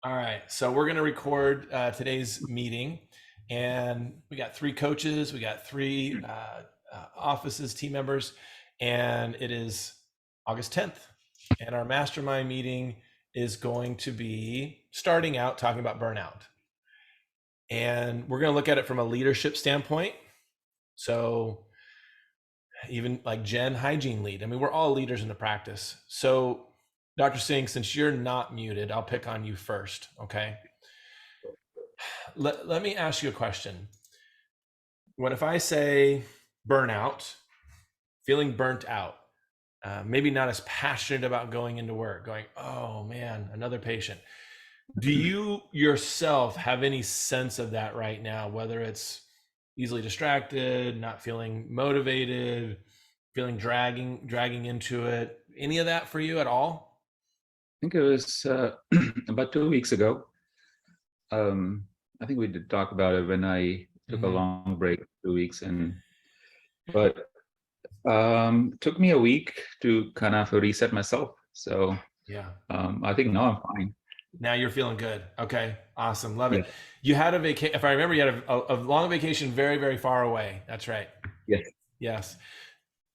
All right, so we're going to record today's meeting, and we got three coaches, we got three offices, team members, and it is August 10th, and our mastermind meeting is going to be starting out talking about burnout, and we're going to look at it from a leadership standpoint. So even like Jen, hygiene lead. I mean, we're all leaders in the practice. So Dr. Singh, since you're not muted, I'll pick on you first, okay? Let me ask you a question. What if I say burnout, feeling burnt out, maybe not as passionate about going into work, going, oh man, another patient. Do you yourself have any sense of that right now, whether it's easily distracted, not feeling motivated, feeling dragging into it? Any of that for you at all? I think it was about 2 weeks ago. I think we did talk about it when I took a long break, 2 weeks, but it took me a week to kind of reset myself. So Yeah. I think now I'm fine. Now you're feeling good. Okay. Awesome. Love it. Yeah. You had a vacation. If I remember, you had a long vacation very, very far away. That's right. Yes. Yes.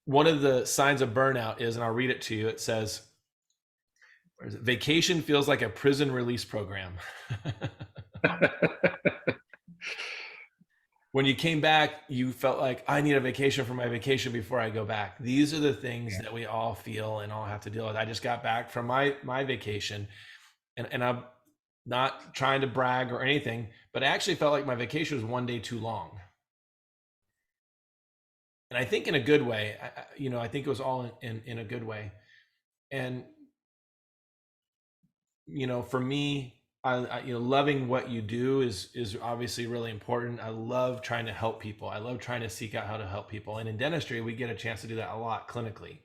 One of the signs of burnout is, and I'll read it to you, it says, where is it? Vacation feels like a prison release program. When you came back, you felt like, I need a vacation for my vacation before I go back. These are the things that we all feel and all have to deal with. I just got back from my vacation, and I'm not trying to brag or anything, but I actually felt like my vacation was one day too long. And I think in a good way. I think it was all in a good way. And for me, I loving what you do is obviously really important. I love trying to help people. I love trying to seek out how to help people. And in dentistry, we get a chance to do that a lot clinically.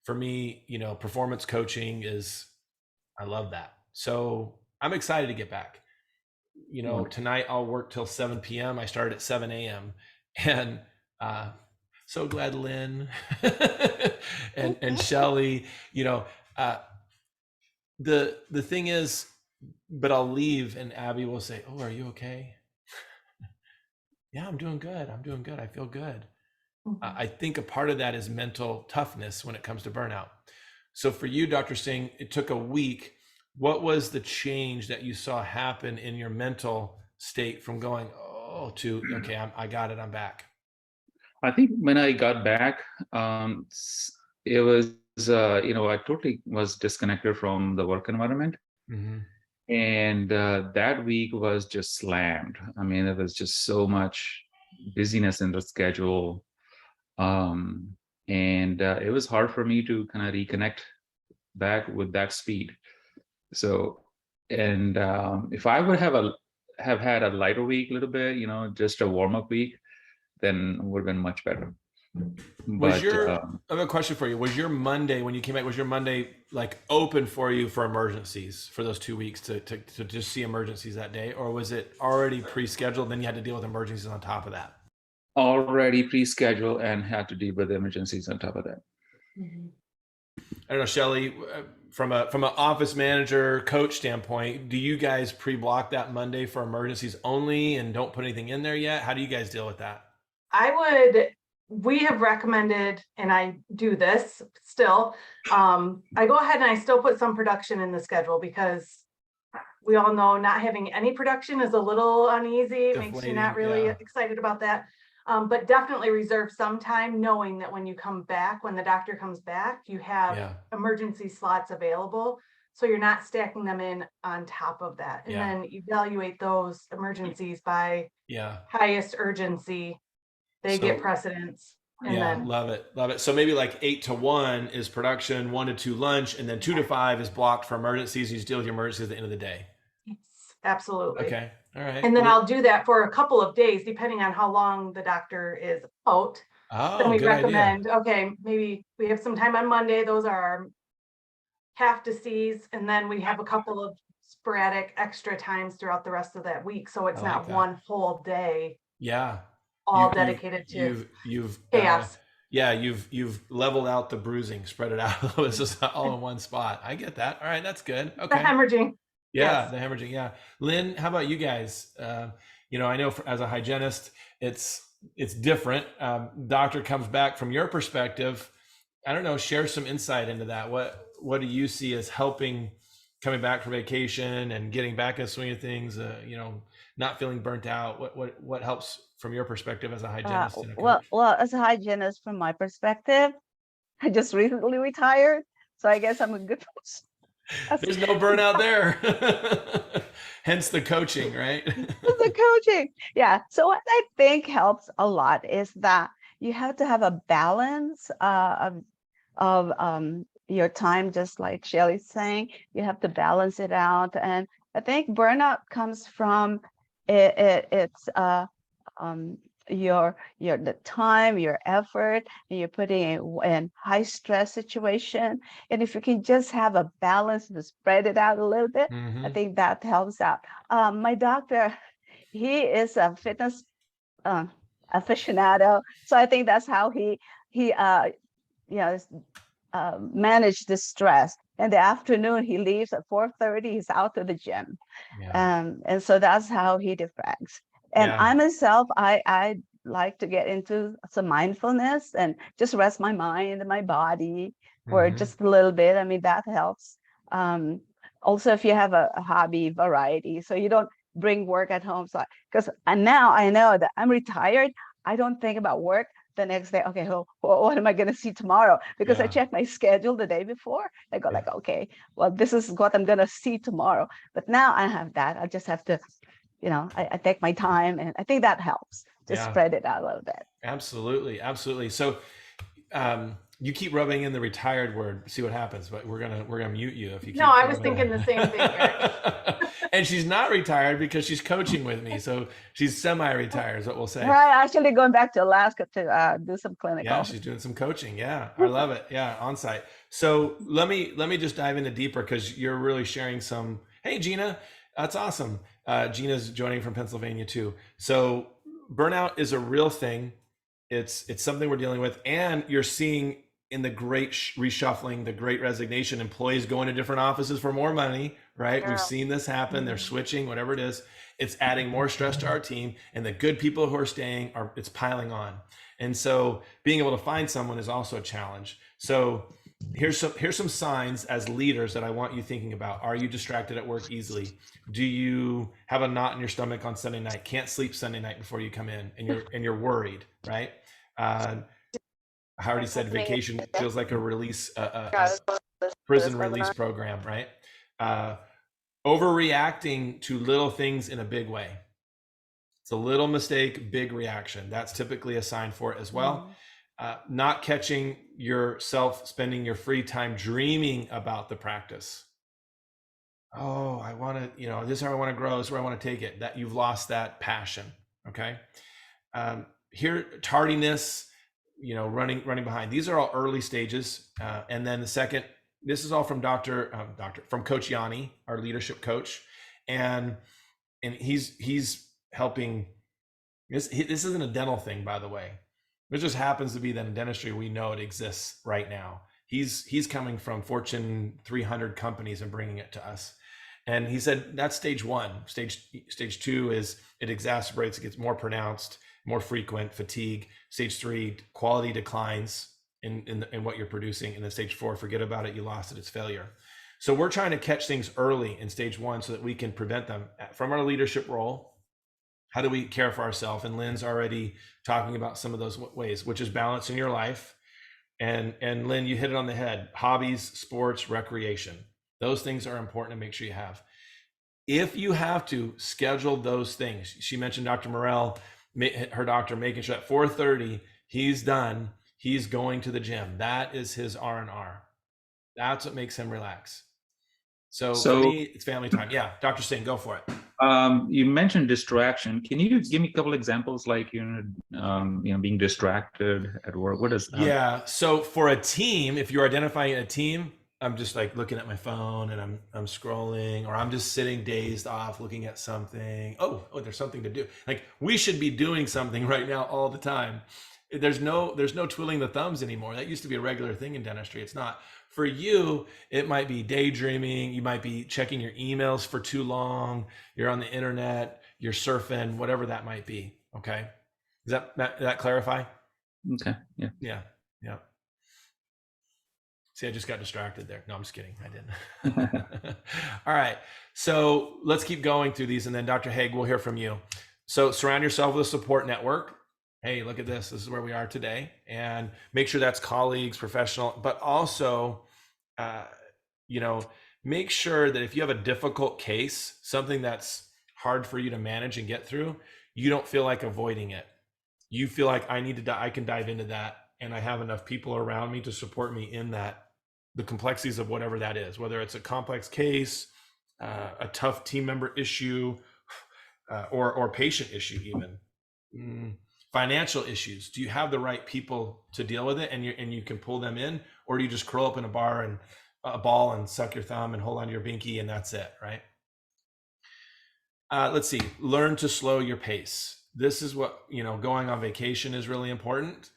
For me, performance coaching I love that. So I'm excited to get back. Tonight I'll work till 7 p.m. I started at 7 a.m. And so glad Lynn and Shelly, the thing is, but I'll leave and Abby will say, oh, are you okay? Yeah, I'm doing good. I feel good. I think a part of that is mental toughness when it comes to burnout. So for you, Dr. Singh, it took a week. What was the change that you saw happen in your mental state from going, oh, to, okay, I got it, I'm back? I think when I got back, it was, I totally was disconnected from the work environment. Mm-hmm. And that week was just slammed. I mean, there was just so much busyness in the schedule. And it was hard for me to kind of reconnect back with that speed. So, and if I would have had a lighter week a little bit, just a warm-up week, then it would have been much better. I have a question for you. Was your Monday, when you came back, was your Monday like open for you for emergencies for those 2 weeks to just see emergencies that day? Or was it already pre-scheduled? Then you had to deal with emergencies on top of that? Already pre-scheduled and had to deal with emergencies on top of that. Mm-hmm. I don't know, Shelly, from an office manager coach standpoint, do you guys pre-block that Monday for emergencies only and don't put anything in there yet? How do you guys deal with that? We have recommended, and I do this still, I go ahead and I still put some production in the schedule because we all know not having any production is a little uneasy. It makes you not really excited about that. But definitely reserve some time knowing that when you come back, when the doctor comes back, you have emergency slots available. So you're not stacking them in on top of that. And then evaluate those emergencies by highest urgency. They get precedence. And love it. So maybe like 8 to 1 is production, 1 to 2 lunch, and then 2 to 5 is blocked for emergencies. You just deal with your emergencies at the end of the day. Yes, absolutely. Okay. All right. And then I'll do that for a couple of days, depending on how long the doctor is out. Then we recommend, okay, maybe we have some time on Monday. Those are our have to sees. And then we have a couple of sporadic extra times throughout the rest of that week. So it's not one whole day. Yeah. All dedicated to chaos. You've leveled out the bruising, spread it out. This is all in one spot. I get that. All right, that's good. Okay. The hemorrhaging. Yeah, Yes. the hemorrhaging. Yeah. Lynn, how about you guys? I know as a hygienist, it's different. Doctor comes back from your perspective. I don't know, share some insight into that. What do you see as helping coming back from vacation and getting back in the swing of things, not feeling burnt out? What helps from your perspective as a hygienist and a coach? Well, as a hygienist, from my perspective, I just recently retired, so I guess I'm a good person. There's no burnout there. Hence the coaching, right? The coaching. Yeah. So what I think helps a lot is that you have to have a balance of your time, just like Shelly's saying. You have to balance it out. And I think burnout comes from it's the time, your effort, and you're putting it in high stress situation. And if you can just have a balance to spread it out a little bit, I think that helps out. My doctor, he is a fitness aficionado, so I think that's how he manage the stress. In the afternoon, he leaves at 4:30. He's out to the gym, and so that's how he deflects. And I myself, I like to get into some mindfulness and just rest my mind and my body for just a little bit. I mean, that helps. Also, if you have a hobby variety, so you don't bring work at home. So, because now I know that I'm retired, I don't think about work the next day. Okay, what am I going to see tomorrow? Because I check my schedule the day before. I go like, okay, well, this is what I'm going to see tomorrow. But now I have that. I just have to, I take my time, and I think that helps to spread it out a little bit. Absolutely. So you keep rubbing in the retired word, see what happens, but we're gonna mute you if you keep. No, I was thinking the same thing, Eric. And she's not retired because she's coaching with me, so she's semi-retired is what we'll say. Right, actually going back to Alaska to do some clinical. Yeah, she's doing some coaching. Yeah, I love it. Yeah, on site. So let me just dive into deeper, because you're really sharing some. Hey, Gina, that's awesome. Gina's joining from Pennsylvania too. So burnout is a real thing. It's something we're dealing with, and you're seeing in the great reshuffling, the great resignation, employees going to different offices for more money, right? Yeah. We've seen this happen. They're switching, whatever it is. It's adding more stress to our team, and the good people who are staying it's piling on. And so being able to find someone is also a challenge. So here's some signs as leaders that I want you thinking about. Are you distracted at work easily? Do you have a knot in your stomach on Sunday night? Can't sleep Sunday night before you come in, and you're worried, right? I already said vacation feels like a release, a prison release program, right? Overreacting to little things in a big way. It's a little mistake, big reaction. That's typically a sign for it as well. Not catching yourself spending your free time dreaming about the practice. Oh, I want to, this is how I want to grow. This is where I want to take it. That you've lost that passion. Okay. Here, tardiness, running behind. These are all early stages. And then the second, this is all from from Coach Yanni, our leadership coach. And he's helping. This isn't a dental thing, by the way. It just happens to be that in dentistry, we know it exists right now. He's coming from Fortune 300 companies and bringing it to us. And he said, that's stage one. Stage two is it exacerbates, it gets more pronounced, more frequent, fatigue. Stage three, quality declines in what you're producing. And then stage four, forget about it, you lost it, it's failure. So we're trying to catch things early in stage one so that we can prevent them. From our leadership role, how do we care for ourselves? And Lynn's already talking about some of those ways, which is balance in your life. And Lynn, you hit it on the head. Hobbies, sports, recreation. Those things are important to make sure you have. If you have to schedule those things, she mentioned Dr. Morell, her doctor, making sure at 4:30 he's done, he's going to the gym. That is his R&R. That's what makes him relax. So for me, it's family time. Yeah, Dr. Singh, go for it. You mentioned distraction. Can you give me a couple examples, like being distracted at work? What is that? Yeah. So for a team, if you're identifying a team, I'm just like looking at my phone and I'm scrolling, or I'm just sitting dazed off looking at something. Oh, there's something to do. Like we should be doing something right now all the time. There's no twiddling the thumbs anymore. That used to be a regular thing in dentistry. It's not. For you, it might be daydreaming. You might be checking your emails for too long. You're on the internet, you're surfing, whatever that might be. Okay. Does that clarify? Okay. Yeah. Yeah. Yeah. See, I just got distracted there. No, I'm just kidding. I didn't. All right. So let's keep going through these. And then Dr. Haig, we'll hear from you. So surround yourself with a support network. Hey, look at this. This is where we are today. And make sure that's colleagues, professional, but also, make sure that if you have a difficult case, something that's hard for you to manage and get through, you don't feel like avoiding it. You feel like I can dive into that, and I have enough people around me to support me in that, the complexities of whatever that is, whether it's a complex case, a tough team member issue, or patient issue, even financial issues. Do you have the right people to deal with it, and you can pull them in, or do you just curl up in a ball and suck your thumb and hold on to your binky and that's it, right? Let's see. Learn to slow your pace. This is what, going on vacation is really important.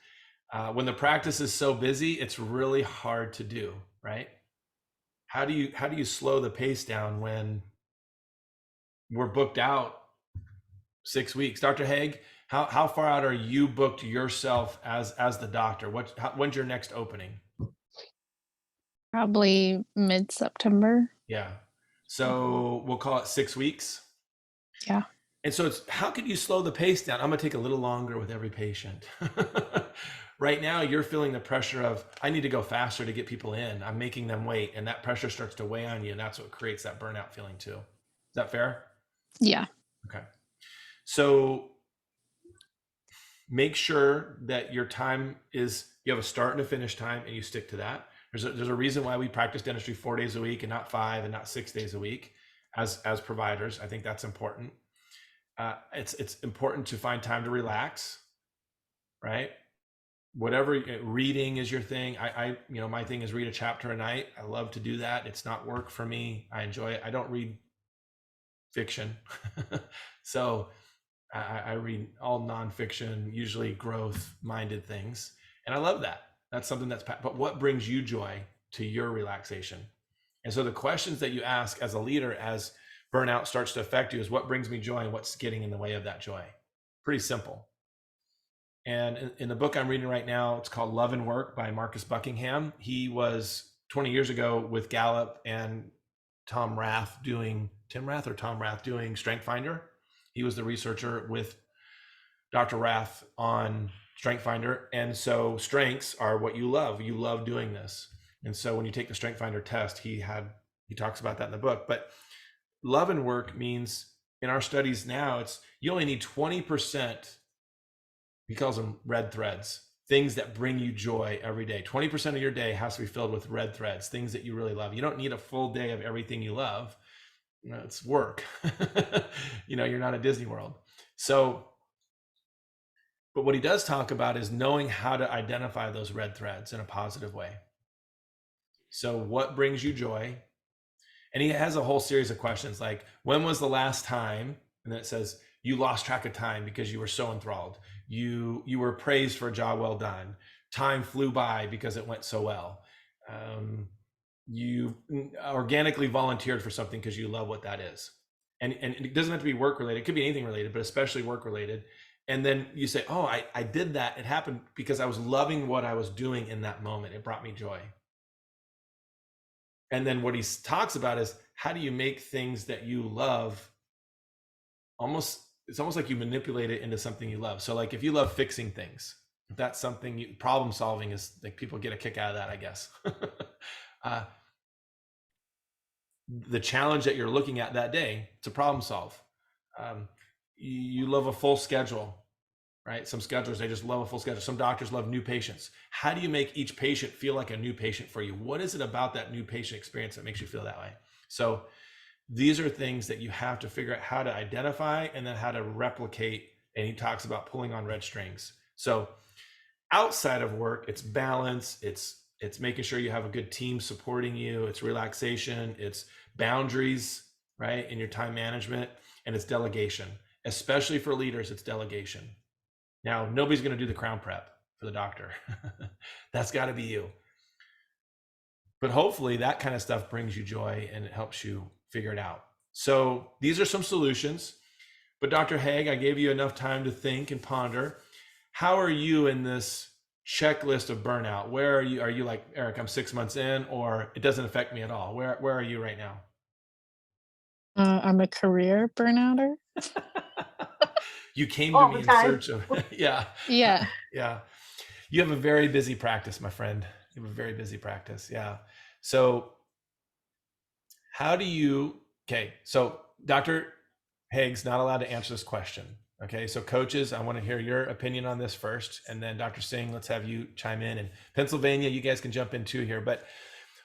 When the practice is so busy, it's really hard to do, right? How do you slow the pace down when we're booked out 6 weeks? Dr. Haig, how far out are you booked yourself as the doctor? When's your next opening? Probably mid-September. Yeah. So we'll call it 6 weeks. Yeah. And so it's, how could you slow the pace down? I'm going to take a little longer with every patient. Right now, you're feeling the pressure of, I need to go faster to get people in. I'm making them wait. And that pressure starts to weigh on you. And that's what creates that burnout feeling too. Is that fair? Yeah. Okay. So make sure that your time is, you have a start and a finish time, and you stick to that. There's a reason why we practice dentistry 4 days a week and not 5 and not 6 days a week as providers. I think that's important. It's important to find time to relax, right? Whatever, reading is your thing. My thing is read a chapter a night. I love to do that. It's not work for me. I enjoy it. I don't read fiction. So I read all nonfiction, usually growth minded things. And I love that. That's something but what brings you joy to your relaxation? And so the questions that you ask as a leader, as burnout starts to affect you, is what brings me joy and what's getting in the way of that joy? Pretty simple. And in the book I'm reading right now, it's called Love and Work by Marcus Buckingham. He was 20 years ago with Gallup and Tom Rath doing Strength Finder. He was the researcher with Dr. Rath on Strength Finder. And so strengths are what you love. You love doing this. And so when you take the Strength Finder test, he talks about that in the book. But love and work means, in our studies now, you only need 20%. He calls them red threads, things that bring you joy every day. 20% of your day has to be filled with red threads, things that you really love. You don't need a full day of everything you love. It's work. You're not at Disney World. So, but what he does talk about is knowing how to identify those red threads in a positive way. So what brings you joy? And he has a whole series of questions like, when was the last time? And then it says, you lost track of time because you were so enthralled. You were praised for a job well done. Time flew by because it went so well. You organically volunteered for something because you love what that is. And it doesn't have to be work related. It could be anything related, but especially work related. And then you say, oh, I did that. It happened because I was loving what I was doing in that moment. It brought me joy. And then what he talks about is, how do you make things that you love it's almost like you manipulate it into something you love. So like if you love fixing things, if that's something problem solving is like, people get a kick out of that, I guess. The challenge that you're looking at that day, to problem solve. You love a full schedule, right? Some schedulers, they just love a full schedule. Some doctors love new patients. How do you make each patient feel like a new patient for you? What is it about that new patient experience that makes you feel that way? So these are things that you have to figure out how to identify and then how to replicate. And he talks about pulling on red strings. So outside of work, it's balance, it's making sure you have a good team supporting you, it's relaxation, it's boundaries, right, in your time management, and it's delegation. Especially for leaders, it's delegation. Now, nobody's going to do the crown prep for the doctor. That's got to be you. but hopefully that kind of stuff brings you joy and it helps you figure it out. So these are some solutions. But Dr. Haig, I gave you enough time to think and ponder. How are you in this checklist of burnout? Where are you? Are you like, Eric, I'm 6 months in, or it doesn't affect me at all? Where are you right now? I'm a career burnouter. You came to All me the in time. search of, yeah. Yeah. Yeah. You have a very busy practice, my friend. You have a very busy practice. Yeah. So how do you, okay. So Dr. Haig's not allowed to answer this question. Okay. So coaches, I want to hear your opinion on this first. And then Dr. Singh, let's have you chime in. And Pennsylvania, you guys can jump in too here. But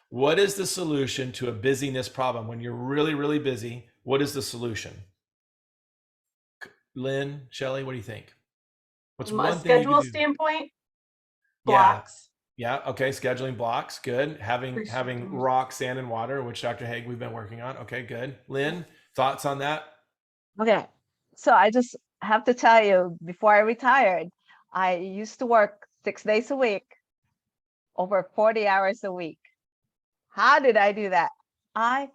what is the solution to a busyness problem? When you're really, really busy, what is the solution? Lynn, Shelley, what do you think? What's From one a thing you schedule could do? standpoint, Yeah. blocks. Yeah. Okay. Scheduling blocks. Good. Having Appreciate those. rock, sand, and water, which Dr. Haig we've been working on. Okay. Good. Lynn, thoughts on that? Okay, so I just have to tell you, before I retired, I used to work 6 days a week, over 40 hours a week. How did I do that? I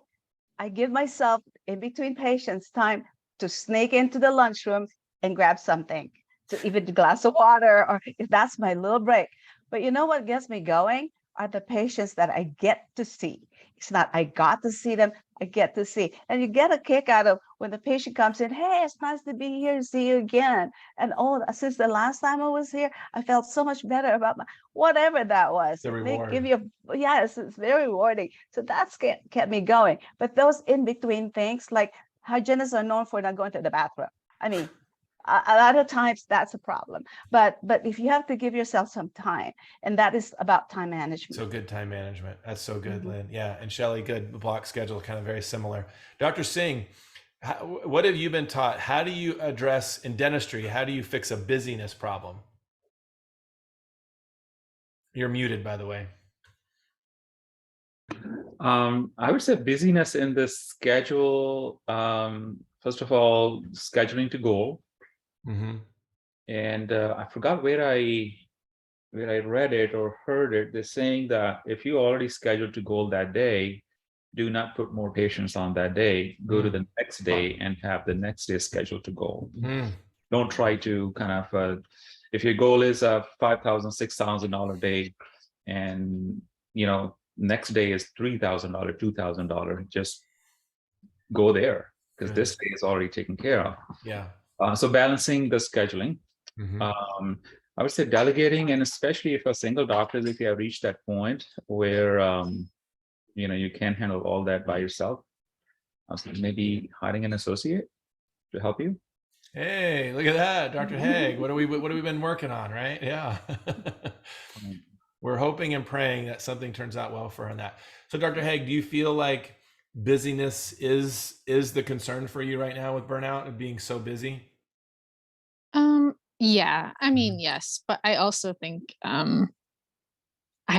give myself in between patients time to sneak into the lunchroom and grab something, to even a glass of water, or if that's my little break. But you know what gets me going are the patients that I get to see. It's not I got to see them, I get to see. And you get a kick out of when the patient comes in, hey, it's nice to be here, see you again. And oh, since the last time I was here, I felt so much better about my, whatever that was. The They reward. give you, yes, it's very rewarding. So that's kept me going. But those in between things, like hygienists are known for not going to the bathroom. I mean, a lot of times that's a problem, but if you have to give yourself some time, and that is about time management. So good time management. That's so good, Mhm. Lynn. Yeah. And Shelley, good. The block schedule, kind of very similar. Dr. Singh, what have you been taught? How do you address in dentistry? How do you fix a busyness problem? You're muted, by the way. I would say busyness in this schedule. First of all, scheduling to goal. Mm-hmm. And I forgot where I read it or heard it. They're saying that if you already scheduled to goal that day, do not put more patients on that day. Go to the next day and have the next day scheduled to goal. Don't try to kind of, if your goal is a $5,000, $6,000 day, and next day is $3,000, $2,000, just go there because Good. this day is already taken care of. Yeah. So balancing the scheduling. Mm-hmm. I would say delegating, and especially if you're single doctors, if you have reached that point where you can't handle all that by yourself, maybe hiring an associate to help you. Hey, look at that, Dr. Haig. What have we been working on, right? Yeah. We're hoping and praying that something turns out well for her in that. So, Dr. Haig, do you feel like busyness is the concern for you right now with burnout and being so busy? Yeah, I mean, yes, but I also think, I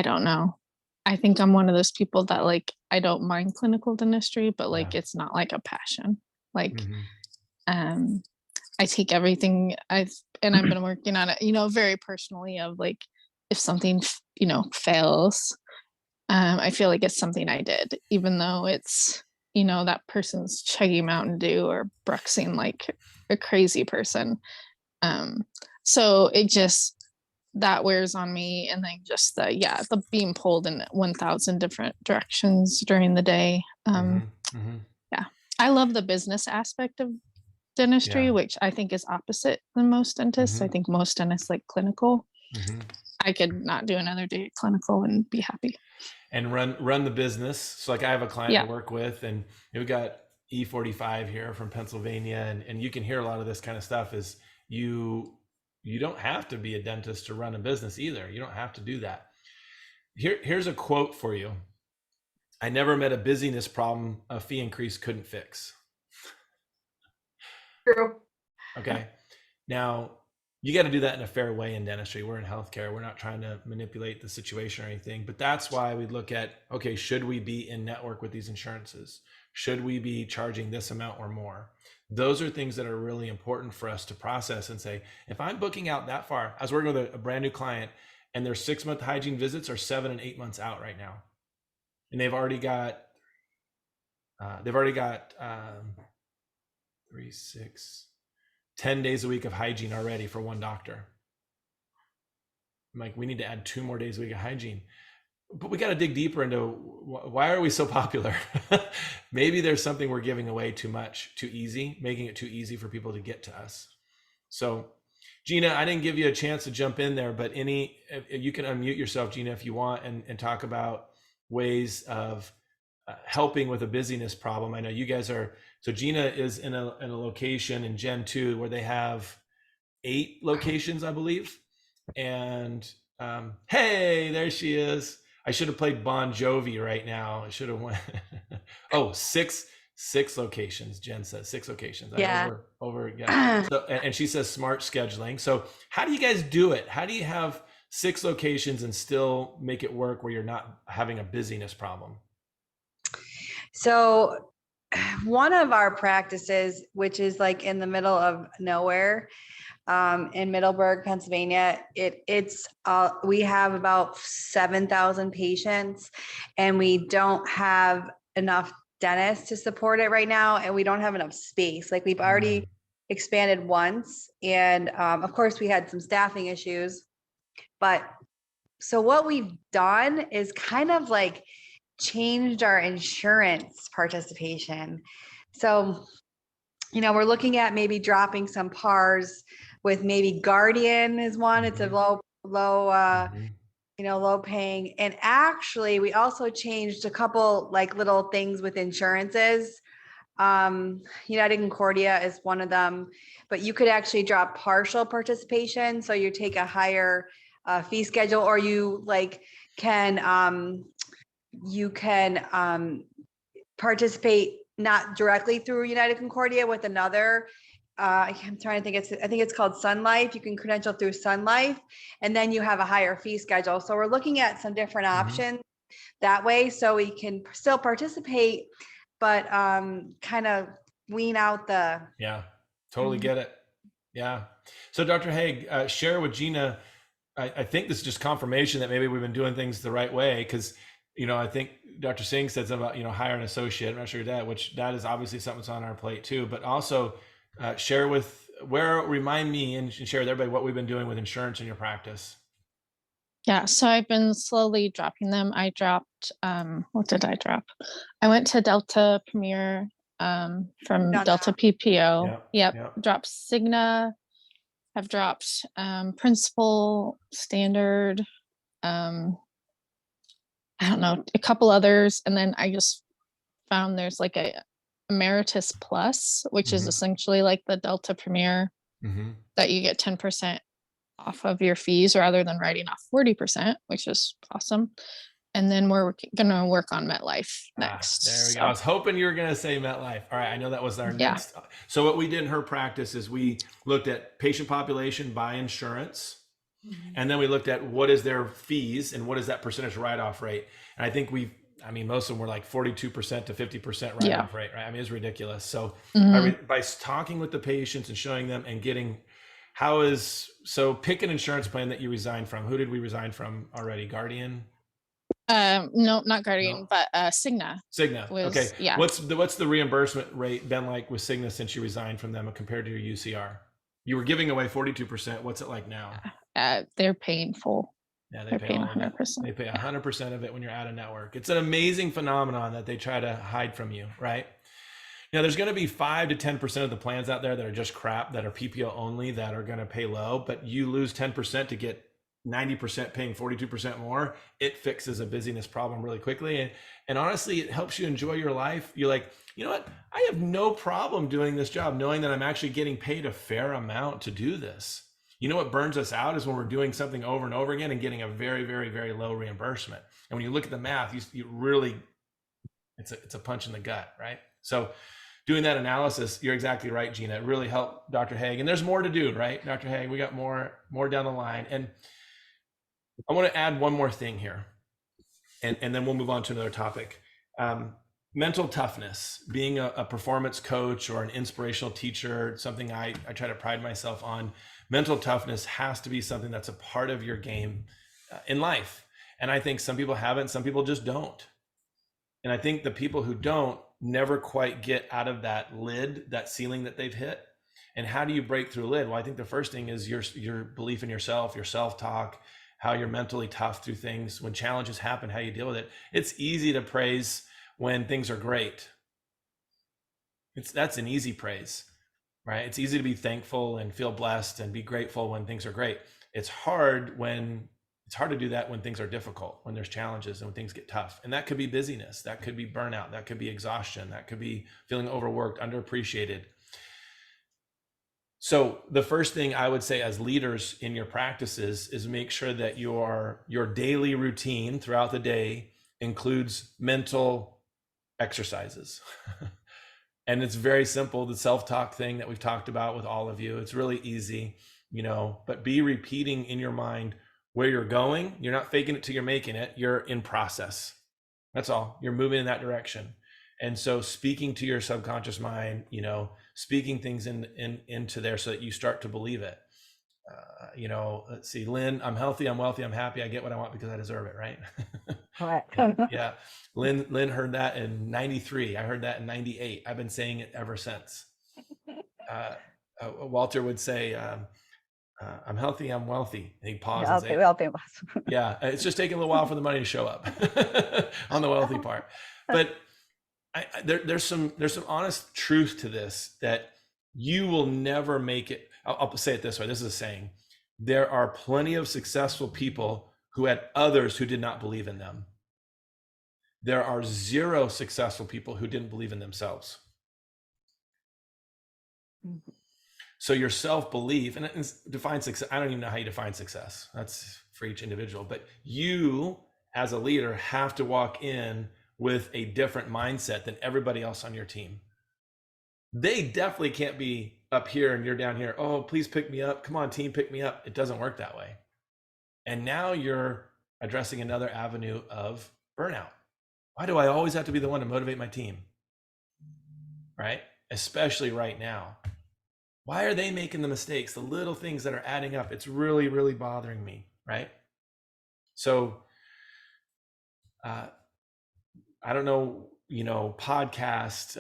don't know. I think I'm one of those people that like, I don't mind clinical dentistry, but like, Yeah. it's not like a passion. Like, Mm-hmm. I take everything I've been working on it, very personally of like, if something, fails, I feel like it's something I did, even though it's, that person's chugging Mountain Dew or bruxing like a crazy person. So it just, that wears on me. And then just the being pulled in 1,000 different directions during the day. Yeah, I love the business aspect of dentistry, Yeah. which I think is opposite than most dentists. I think most dentists like clinical. I could not do another day at clinical and be happy. And run the business. So like I have a client Yeah. I work with, and we've got E45 here from Pennsylvania, and you can hear a lot of this kind of stuff is you don't have to be a dentist to run a business either. You don't have to do that. Here's a quote for you. I never met a busyness problem a fee increase couldn't fix. True. Okay. Now, you got to do that in a fair way in dentistry. We're in healthcare. We're not trying to manipulate the situation or anything, but that's why we look at, okay, should we be in network with these insurances? Should we be charging this amount or more? Those are things that are really important for us to process and say, if I'm booking out that far, I was working with a brand new client and their 6-month hygiene visits are 7 and 8 months out right now. and they've already got 3, 6, 10 days a week of hygiene already for one doctor. I'm like, we need to add 2 more days a week of hygiene. But we got to dig deeper into why are we so popular? Maybe there's something we're giving away too much, too easy, making it too easy for people to get to us. So Gina, I didn't give you a chance to jump in there, but you can unmute yourself, Gina, if you want, and talk about ways of helping with a busyness problem. I know you guys so Gina is in a location in Gen 2 where they have 8 locations, I believe. And hey, there she is. I should have played Bon Jovi right now. I should have went. Oh, six locations. Jen says 6 locations. Yeah. Yeah. So, and she says smart scheduling. So how do you guys do it? How do you have 6 locations and still make it work where you're not having a busyness problem? So one of our practices, which is like in the middle of nowhere, in Middleburg, Pennsylvania, we have about 7,000 patients, and we don't have enough dentists to support it right now, and we don't have enough space. Like, we've already expanded once, and of course we had some staffing issues, but so what we've done is kind of like changed our insurance participation. So, we're looking at maybe dropping some PARs with maybe Guardian is one. It's a low paying. And actually, we also changed a couple like little things with insurances. United Concordia is one of them, but you could actually drop partial participation. So you take a higher fee schedule, or you can participate not directly through United Concordia with another. I'm trying to think. I think it's called Sun Life. You can credential through Sun Life, and then you have a higher fee schedule. So we're looking at some different options that way, so we can still participate, but kind of wean out the. Yeah, totally get it. Yeah. So Dr. Haig, share with Gina. I think this is just confirmation that maybe we've been doing things the right way, because I think Dr. Singh said something about hire an associate. I'm not sure that, which that is obviously something that's on our plate too, but also remind me and share with everybody what we've been doing with insurance in your practice. Yeah, so I've been slowly dropping them. I dropped, what did I drop? I went to Delta Premier from Delta PPO. Yep. Dropped Cigna. I've dropped Principal, Standard, I don't know, a couple others. And then I just found there's like a Emeritus Plus, which is essentially like the Delta Premier, that you get 10% off of your fees rather than writing off 40%, which is awesome. And then we're going to work on MetLife next. There we go. I was hoping you were going to say MetLife. All right. I know that was our next. So what we did in her practice is we looked at patient population by insurance. And then we looked at what is their fees and what is that percentage write-off rate. And I think most of them were like 42% to 50% write-off rate, right? I mean, it's ridiculous. So by talking with the patients and showing them and getting, pick an insurance plan that you resigned from. Who did we resign from already? Guardian? No, not Guardian, but Cigna. Cigna. Okay. Yeah. What's the reimbursement rate been like with Cigna since you resigned from them compared to your UCR? You were giving away 42%. What's it like now? They're paying full. Yeah, they're paying 100%. They pay 100% of it when you're out of network. It's an amazing phenomenon that they try to hide from you, right? There's going to be 5 to 10% of the plans out there that are just crap, that are PPO only, that are going to pay low, but you lose 10% to get 90% paying 42% more. It fixes a busyness problem really quickly. And honestly, it helps you enjoy your life. You're like, you know what? I have no problem doing this job, knowing that I'm actually getting paid a fair amount to do this. You know what burns us out is when we're doing something over and over again and getting a very, very, very low reimbursement. And when you look at the math, you really, it's a punch in the gut, right? So doing that analysis, you're exactly right, Gina. It really helped Dr. Haig. And there's more to do, right? Dr. Haig, we got more down the line. And I want to add one more thing here, and then we'll move on to another topic. Mental toughness, being a performance coach or an inspirational teacher, something I try to pride myself on. Mental toughness has to be something that's a part of your game in life. And I think some people have it and some people just don't. And I think the people who don't never quite get out of that lid, that ceiling that they've hit. And how do you break through a lid? Well, I think the first thing is your belief in yourself, your self-talk, how you're mentally tough through things. When challenges happen, how you deal with it. It's easy to praise when things are great. That's an easy praise, right? It's easy to be thankful and feel blessed and be grateful when things are great. It's hard to do that when things are difficult, when there's challenges and when things get tough. And that could be busyness, that could be burnout, that could be exhaustion, that could be feeling overworked, underappreciated. So the first thing I would say as leaders in your practices is make sure that your daily routine throughout the day includes mental exercises. And it's very simple, the self-talk thing that we've talked about with all of you. It's really easy, but be repeating in your mind where you're going. You're not faking it till you're making it. You're in process. That's all. You're moving in that direction. And so speaking to your subconscious mind, speaking things into there so that you start to believe it. Let's see, Lynn, I'm healthy, I'm wealthy, I'm happy, I get what I want because I deserve it, right? Correct. Yeah. Lynn heard that in 93. I heard that in 98. I've been saying it ever since. Walter would say, I'm healthy, I'm wealthy. And he'd pause and say, wealthy. yeah, it's just taking a little while for the money to show up on the wealthy part. But there's some honest truth to this, that you will never make it. I'll say it this way. This is a saying. There are plenty of successful people who had others who did not believe in them. There are 0 successful people who didn't believe in themselves. Mm-hmm. So your self-belief, and define success. I don't even know how you define success. That's for each individual. But you, as a leader, have to walk in with a different mindset than everybody else on your team. They definitely can't be up here and you're down here. Oh, please pick me up. Come on, team, pick me up. It doesn't work that way. And now you're addressing another avenue of burnout. Why do I always have to be the one to motivate my team? Right? Especially right now. Why are they making the mistakes, the little things that are adding up? It's really, really bothering me, right? So, I don't know, podcast,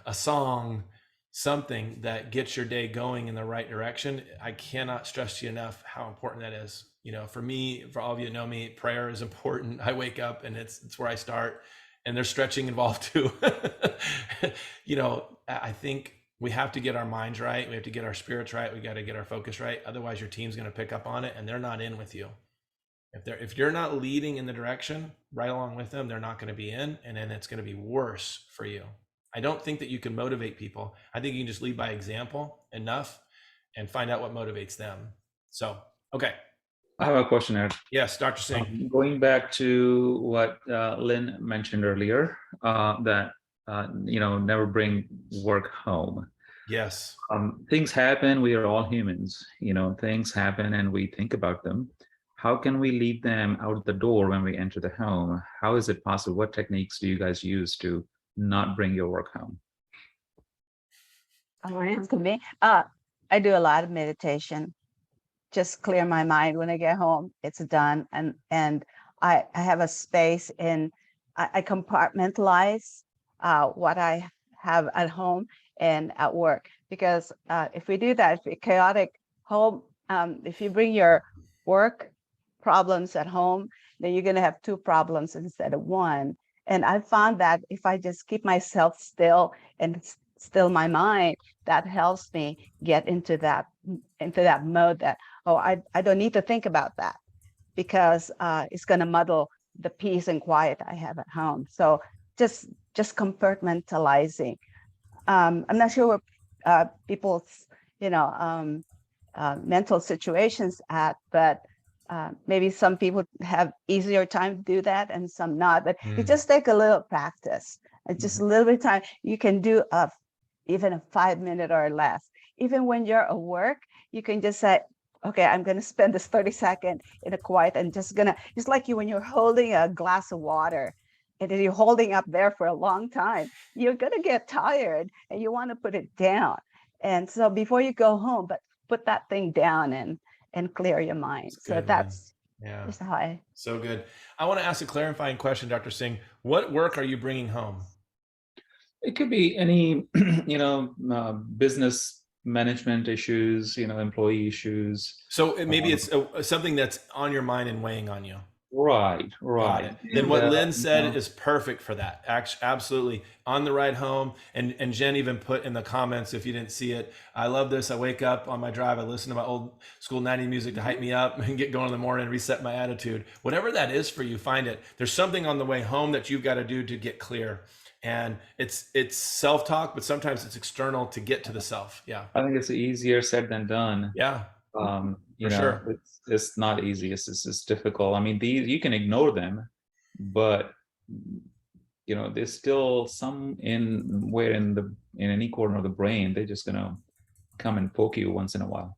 a song, something that gets your day going in the right direction. I cannot stress to you enough how important that is. For me, for all of you that know me, prayer is important. I wake up and it's where I start, and there's stretching involved too. I think we have to get our minds right. We have to get our spirits right. We got to get our focus right. Otherwise your team's going to pick up on it and they're not in with you. If you're not leading in the direction right along with them, they're not going to be in, and then it's going to be worse for you. I don't think that you can motivate people. I think you can just lead by example enough and find out what motivates them. So, okay. I have a question, Ed. Yes, Dr. Singh. Going back to what Lynn mentioned earlier, that never bring work home. Yes. Things happen. We are all humans. Things happen, and we think about them. How can we lead them out the door when we enter the home? How is it possible? What techniques do you guys use to not bring your work home? To me, I do a lot of meditation. Just clear my mind when I get home. It's done, and I have a space in. I compartmentalize what I have at home and at work, because if we do that, if it's chaotic home, if you bring your work problems at home, then you're going to have 2 problems instead of 1. And I found that if I just keep myself still and still my mind, that helps me get into that mode that, I don't need to think about that, because it's going to muddle the peace and quiet I have at home. So just compartmentalizing. I'm not sure where people's mental situations at, but maybe some people have easier time to do that and some not, but it just take a little practice. Just a little bit of time. You can do even a 5-minute or less. Even when you're at work, you can just say, okay, I'm going to spend this 30 seconds in a quiet, and just like when you're holding a glass of water and then you're holding up there for a long time, you're going to get tired and you want to put it down. And so before you go home, but put that thing down and clear your mind. So that's Yeah. It's high. So good. I want to ask a clarifying question, Dr. Singh. What work are you bringing home? It could be any, business management issues, employee issues. So maybe it's something that's on your mind and weighing on you. Right. Got it. Then what Lynn said is perfect for that. Absolutely. On the ride home, and Jen even put in the comments, if you didn't see it, I love this. I wake up on my drive, I listen to my old school 90s music to hype me up and get going in the morning and reset my attitude. Whatever that is for you, find it. There's something on the way home that you've got to do to get clear. And it's self-talk, but sometimes it's external to get to the self. Yeah. I think it's easier said than done. Yeah. Sure. It's not easy. It's difficult. I mean, you can ignore them, but there's still some in any corner of the brain. They're just gonna come and poke you once in a while.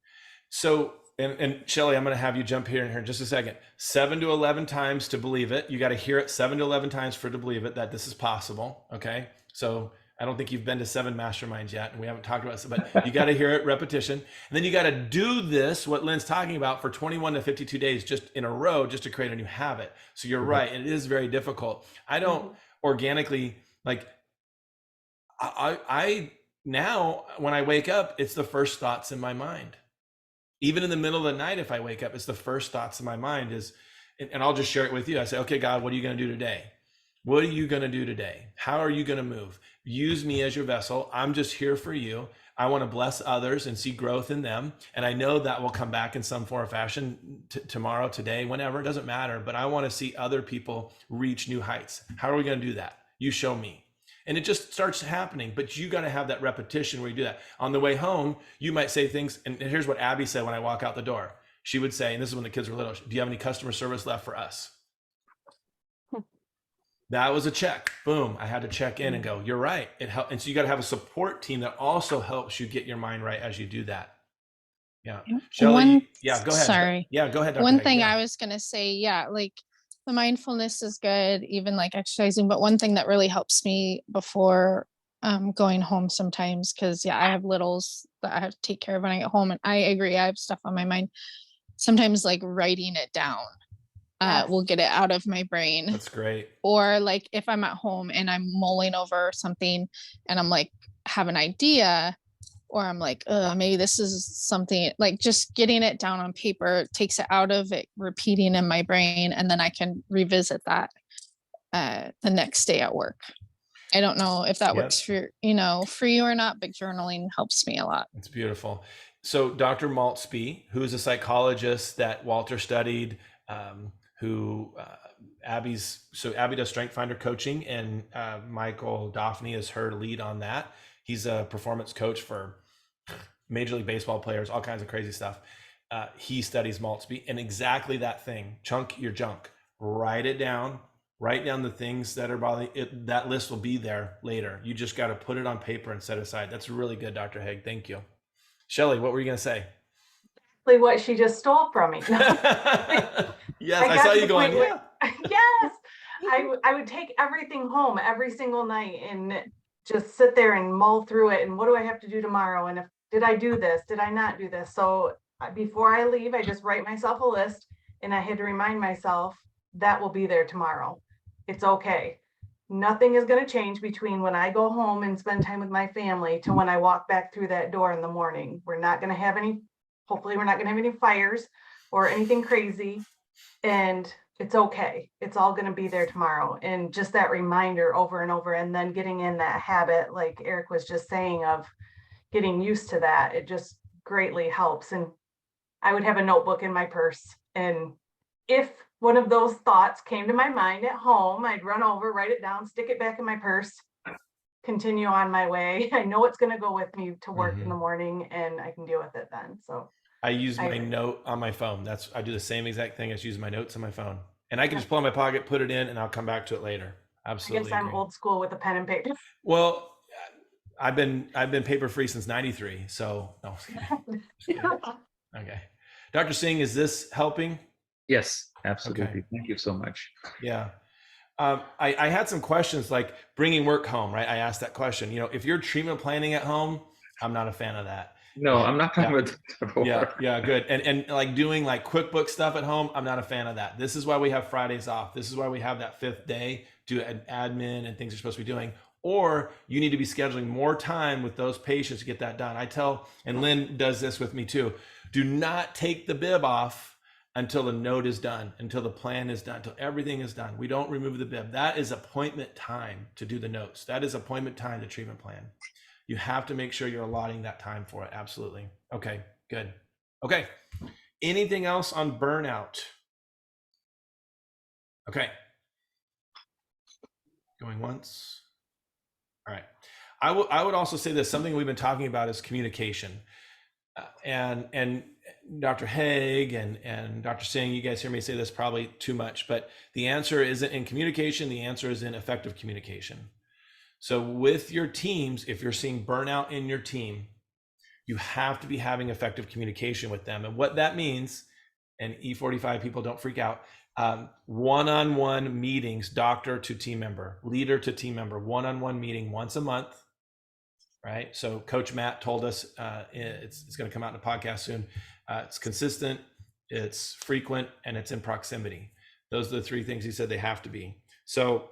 So, and Shelly, I'm going to have you jump here in just a second. 7 to 11 times to believe it. You got to hear it 7 to 11 times for to believe it that this is possible. Okay. So I don't think you've been to 7 masterminds yet, and we haven't talked about it, but you got to hear it, repetition. And then you got to do this, what Lynn's talking about, for 21 to 52 days just in a row, just to create a new habit. So you're right. It is very difficult. I don't organically, like, I now, when I wake up, it's the first thoughts in my mind. Even in the middle of the night, if I wake up, it's the first thoughts in my mind and I'll just share it with you. I say, okay, God, what are you going to do today? What are you going to do today? How are you going to move? Use me as your vessel. I'm just here for you. I want to bless others and see growth in them. And I know that will come back in some form or fashion tomorrow, today, whenever, it doesn't matter. But I want to see other people reach new heights. How are we going to do that? You show me. And it just starts happening, but you got to have that repetition where you do that. On the way home, you might say things, and here's what Abby said when I walk out the door. She would say, and this is when the kids were little, do you have any customer service left for us? That was a check. Boom. I had to check in and go, you're right. It helped. And so you got to have a support team that also helps you get your mind right as you do that. Yeah. Shelley, yeah, go ahead. Sorry. Yeah, go ahead. Dr. One Haig. thing Yeah. I was going to say, like the mindfulness is good, even like exercising. But one thing that really helps me before going home sometimes, because I have littles that I have to take care of when I get home. And I agree, I have stuff on my mind. Sometimes like writing it down will get it out of my brain. That's great. Or like if I'm at home and I'm mulling over something and I'm like, have an idea, or I'm like, maybe this is something, like just getting it down on paper takes it out of it repeating in my brain, and then I can revisit that the next day at work. I don't know if that works for you or not, but journaling helps me a lot. It's beautiful. So Dr. Maltzby, who is a psychologist that Walter studied, Abby does Strength Finder coaching, and Michael Daphne is her lead on that. He's a performance coach for Major League Baseball players, all kinds of crazy stuff. He studies Maltzby, and exactly that thing, chunk your junk, write it down, write down the things that are bothering it. That list will be there later. You just got to put it on paper and set aside. That's really good, Dr. Haig. Thank you. Shelley, what were you going to say? What she just stole from me. Yes, I saw you going, yeah. Yes, I would take everything home every single night and just sit there and mull through it. And what do I have to do tomorrow? And did I do this? Did I not do this? So before I leave, I just write myself a list, and I had to remind myself that will be there tomorrow. It's okay. Nothing is going to change between when I go home and spend time with my family to when I walk back through that door in the morning. Hopefully we're not going to have any fires or anything crazy, and it's okay. It's all going to be there tomorrow. And just that reminder over and over, and then getting in that habit, like Eric was just saying, of getting used to that, it just greatly helps. And I would have a notebook in my purse, and if one of those thoughts came to my mind at home, I'd run over, write it down, stick it back in my purse, continue on my way. I know it's going to go with me to work in the morning, and I can deal with it then. So I use my note on my phone. I do the same exact thing as use my notes on my phone, and I can just pull in my pocket, put it in, and I'll come back to it later. Absolutely. I guess I'm old school with a pen and paper. Well, I've been paper free since '93. So no. Okay. Dr. Singh, is this helping? Yes, absolutely. Okay. Thank you so much. Yeah. I had some questions like bringing work home, right? I asked that question. If you're treatment planning at home, I'm not a fan of that. No, I'm not talking Yeah. about that before. Yeah, good. And like doing like QuickBooks stuff at home, I'm not a fan of that. This is why we have Fridays off. This is why we have that 5th day, do an admin and things you're supposed to be doing. Or you need to be scheduling more time with those patients to get that done. I tell, and Lynn does this with me too, do not take the bib off until the note is done, until the plan is done, until everything is done. We don't remove the bib. That is appointment time to do the notes. That is appointment time to treatment plan. You have to make sure you're allotting that time for it. Absolutely. Okay, good. Okay. Anything else on burnout? Okay. Going once. All right. I would also say this, something we've been talking about is communication. And Dr. Haig and Dr. Singh, you guys hear me say this probably too much, but the answer isn't in communication. The answer is in effective communication. So with your teams, if you're seeing burnout in your team, you have to be having effective communication with them. And what that means, and E45 people don't freak out, one-on-one meetings, doctor to team member, leader to team member, one-on-one meeting once a month, right? So Coach Matt told us it's going to come out in a podcast soon. It's consistent, it's frequent, and it's in proximity. Those are the 3 things he said they have to be. So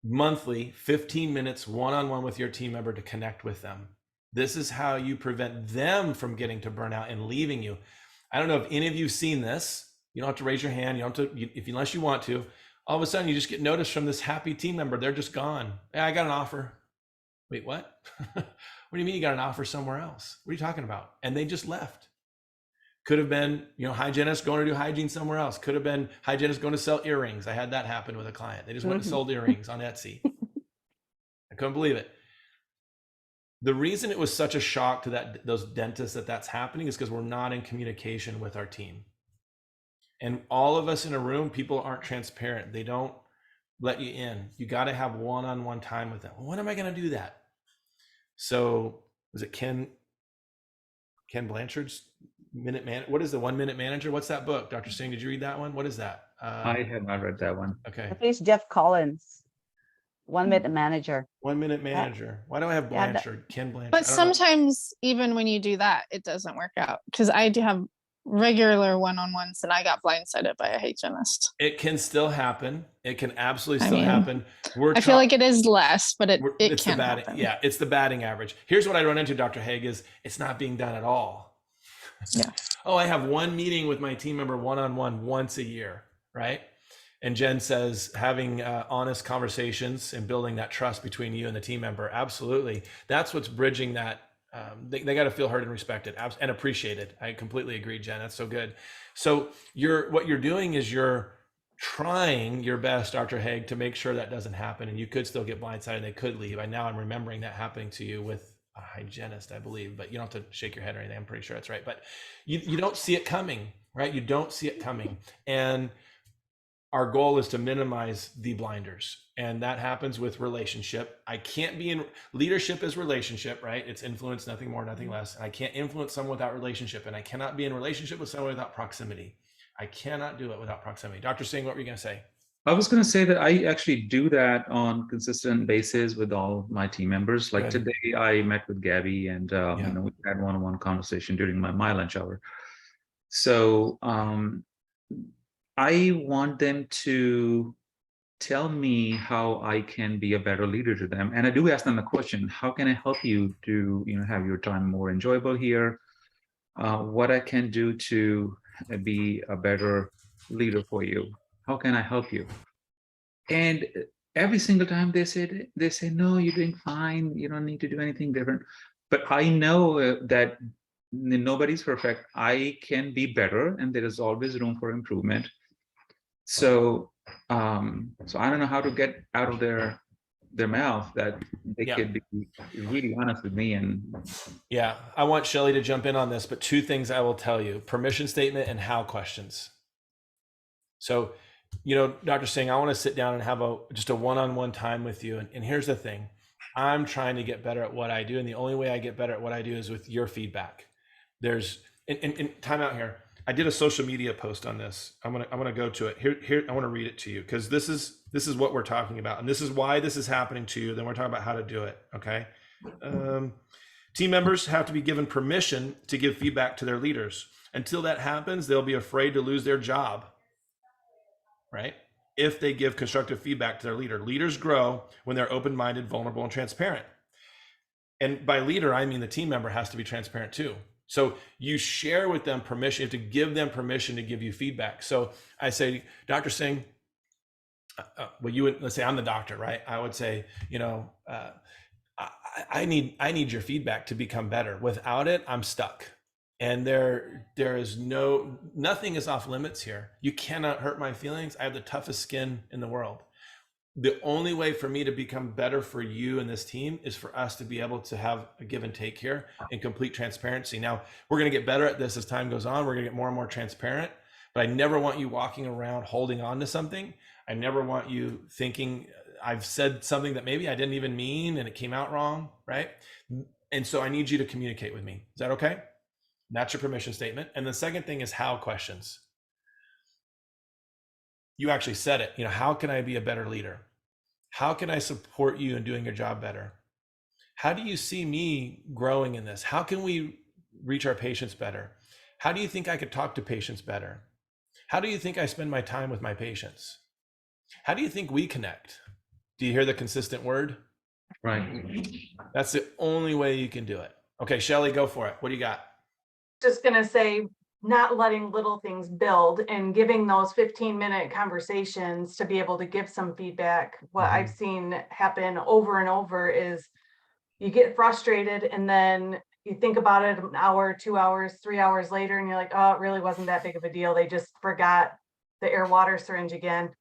monthly, 15 minutes one-on-one with your team member to connect with them. This is how you prevent them from getting to burnout and leaving you. I don't know if any of you have seen this. You don't have to raise your hand. You don't have to, unless you want to. All of a sudden, you just get notice from this happy team member. They're just gone. Yeah, I got an offer. Wait, what? What do you mean you got an offer somewhere else? What are you talking about? And they just left. Could have been, hygienist going to do hygiene somewhere else. Could have been hygienist going to sell earrings. I had that happen with a client. They just went and sold earrings on Etsy. I couldn't believe it. The reason it was such a shock to those dentists that's happening is because we're not in communication with our team. And all of us in a room, people aren't transparent. They don't let you in. You got to have one-on-one time with them. Well, when am I going to do that? So was it Ken Blanchard's Minute Man? What is the 1 Minute Manager? What's that book? Dr. Singh, did you read that one? What is that? I have not read that one. Okay. At least Jeff Collins, 1 Minute Manager. 1 Minute Manager. Why do I have Blanchard? Ken Blanchard. But sometimes even when you do that, it doesn't work out, because I do have regular one-on-ones and I got blindsided by a hygienist. It can still happen. It can absolutely still happen. I feel like it is less, but it can happen. Yeah, it's the batting average. Here's what I run into, Dr. Haig, is it's not being done at all. Yeah. Oh, I have one meeting with my team member one-on-one once a year, right? And Jen says having honest conversations and building that trust between you and the team member, absolutely. That's what's bridging that. They got to feel heard and respected and appreciated. I completely agree, Jen. That's so good. So what you're doing is you're trying your best, Dr. Haig, to make sure that doesn't happen. And you could still get blindsided and they could leave. Now I'm remembering that happening to you with a hygienist, I believe, but you don't have to shake your head or anything. I'm pretty sure that's right. But you don't see it coming, right? You don't see it coming. And our goal is to minimize the blinders. And that happens with relationship. I can't be in leadership is relationship, right? It's influence, nothing more, nothing less. And I can't influence someone without relationship. And I cannot be in relationship with someone without proximity. I cannot do it without proximity. Dr. Singh, what were you going to say? I was going to say that I actually do that on consistent basis with all my team members. Like today, I met with Gabby and we had one-on-one conversation during my lunch hour. So I want them to tell me how I can be a better leader to them. And I do ask them the question, how can I help you to have your time more enjoyable here? What I can do to be a better leader for you? How can I help you? And every single time they say, no, you're doing fine. You don't need to do anything different. But I know that nobody's perfect. I can be better, and there is always room for improvement. So I don't know how to get out of their mouth that they could be really honest with me. And I want Shelly to jump in on this, but 2 things I will tell you: permission statement and how questions. So, Dr. Singh, I want to sit down and have just a one-on-one time with you. And here's the thing: I'm trying to get better at what I do, and the only way I get better at what I do is with your feedback. There's in time out here. I did a social media post on this. I'm gonna go to it here. I want to read it to you because this is what we're talking about, and this is why this is happening to you. Then we're talking about how to do it. Okay, Team members have to be given permission to give feedback to their leaders. Until that happens, they'll be afraid to lose their job, right? If they give constructive feedback to their leader. Leaders grow when they're open-minded, vulnerable, and transparent. And by leader, I mean the team member has to be transparent too. So you share with them permission, you have to give them permission to give you feedback. So I say, Dr. Singh, well, you would, let's say I'm the doctor, right? I would say, I need your feedback to become better. Without it, I'm stuck. And there is nothing is off limits here. You cannot hurt my feelings. I have the toughest skin in the world. The only way for me to become better for you and this team is for us to be able to have a give and take here and complete transparency. Now, we're going to get better at this as time goes on. We're going to get more and more transparent, but I never want you walking around holding on to something. I never want you thinking I've said something that maybe I didn't even mean and it came out wrong, right? And so I need you to communicate with me. Is that okay? That's your permission statement. And the second thing is how questions. You actually said it, how can I be a better leader? How can I support you in doing your job better? How do you see me growing in this? How can we reach our patients better? How do you think I could talk to patients better? How do you think I spend my time with my patients? How do you think we connect? Do you hear the consistent word? Right. That's the only way you can do it. Okay, Shelly, go for it. What do you got? Just gonna say, not letting little things build and giving those 15-minute conversations to be able to give some feedback. What I've seen happen over and over is you get frustrated and then you think about it an hour, 2 hours, 3 hours later, and you're like, oh, it really wasn't that big of a deal. They just forgot the air water syringe again.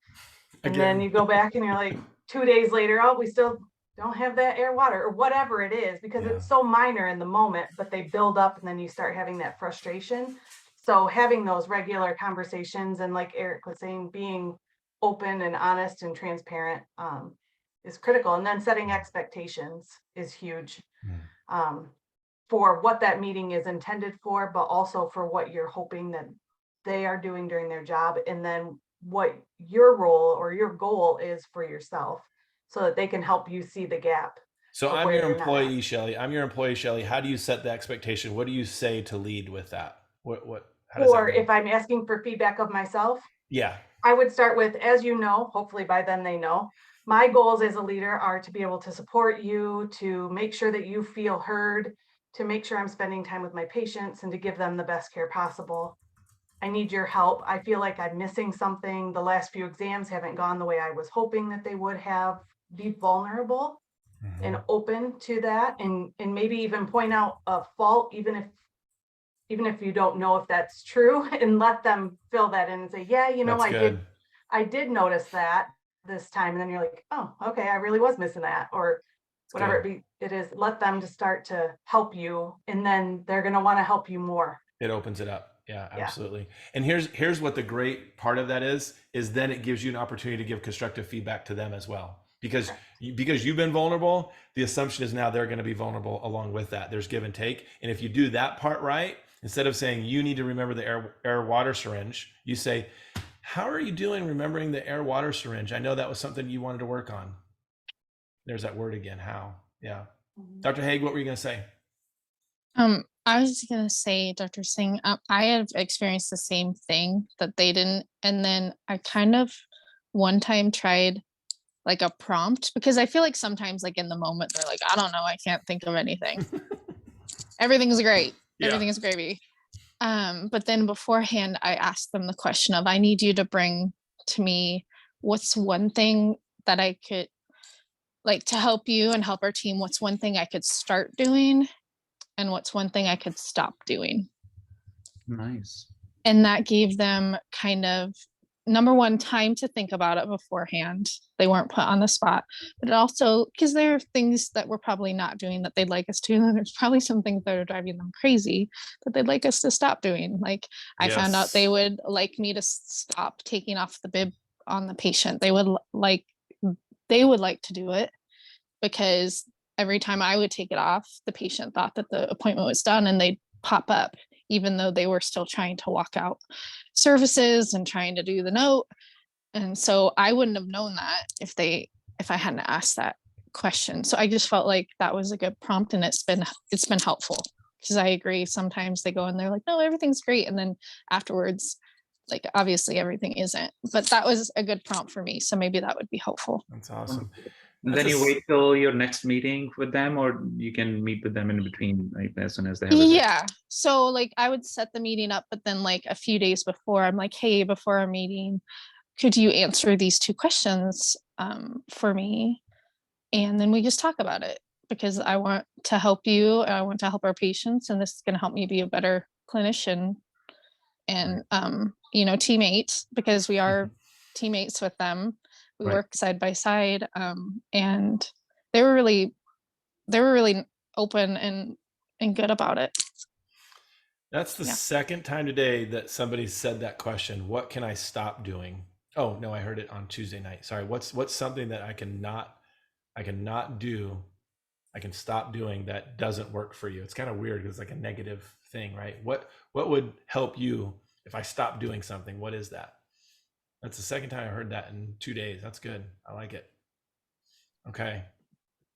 And then you go back and you're like 2 days later, oh, we still don't have that air water or whatever it is, because it's so minor in the moment, but they build up and then you start having that frustration. So having those regular conversations and, like Eric was saying, being open and honest and transparent is critical. And then setting expectations is huge for what that meeting is intended for, but also for what you're hoping that they are doing during their job. And then what your role or your goal is for yourself so that they can help you see the gap. So I'm your employee, Shelly. I'm your employee, Shelly. How do you set the expectation? What do you say to lead with that? Or if I'm asking for feedback of myself, I would start with, as you know, hopefully by then they know, my goals as a leader are to be able to support you, to make sure that you feel heard, to make sure I'm spending time with my patients and to give them the best care possible. I need your help. I feel like I'm missing something. The last few exams haven't gone the way I was hoping that they would have. Be vulnerable and open to that, and maybe even point out a fault, even if you don't know if that's true, and let them fill that in and say, yeah, I did notice that this time. And then you're like, oh, okay, I really was missing that, or whatever it is. Let them to start to help you, and then they're going to want to help you more. It opens it up. Yeah, absolutely. And here's what the great part of that is then it gives you an opportunity to give constructive feedback to them as well. Because you've been vulnerable, the assumption is now they're going to be vulnerable along with that. There's give and take. And if you do that part right, instead of saying you need to remember the air water syringe, you say, how are you doing remembering the air water syringe? I know that was something you wanted to work on. There's that word again, how. Yeah. Dr. Haig, what were you going to say? I was going to say, Dr. Singh, I have experienced the same thing that they didn't. And then I kind of one time tried like a prompt, because I feel like sometimes like in the moment, they're like, I don't know, I can't think of anything. Everything's great. Everything's gravy. But then beforehand, I asked them the question of, I need you to bring to me, what's one thing that I could, like, to help you and help our team, what's one thing I could start doing? And what's one thing I could stop doing? Nice. And that gave them kind of, number one, time to think about it beforehand. They weren't put on the spot, but also because there are things that we're probably not doing that they'd like us to, and there's probably some things that are driving them crazy that they'd like us to stop doing. Like I found out they would like me to stop taking off the bib on the patient. They would like to do it because every time I would take it off, the patient thought that the appointment was done, and they'd pop up, even though they were still trying to walk out services and trying to do the note. And so I wouldn't have known that if I hadn't asked that question. So I just felt like that was a good prompt, and it's been helpful, because I agree. Sometimes they go and they're like, no, everything's great. And then afterwards, like, obviously everything isn't, but that was a good prompt for me. So maybe that would be helpful. That's awesome. And That's then a you s- wait till your next meeting with them, or you can meet with them in between, like, as soon as they have a Yeah. So like I would set the meeting up, but then like a few days before, I'm like, hey, before our meeting, could you answer these 2 questions for me? And then we just talk about it, because I want to help you. And I want to help our patients. And this is going to help me be a better clinician and, you know, teammate, because we are teammates with them. We Right. work side by side. And they were really open and good about it. That's the Yeah. second time today that somebody said that question. What can I stop doing? Oh no, I heard it on Tuesday night. Sorry. What's something that I cannot do? I can stop doing that doesn't work for you. It's kind of weird because it's like a negative thing, right? What would help you if I stop doing something? What is that? That's the second time I heard that in 2 days. That's good. I like it. Okay.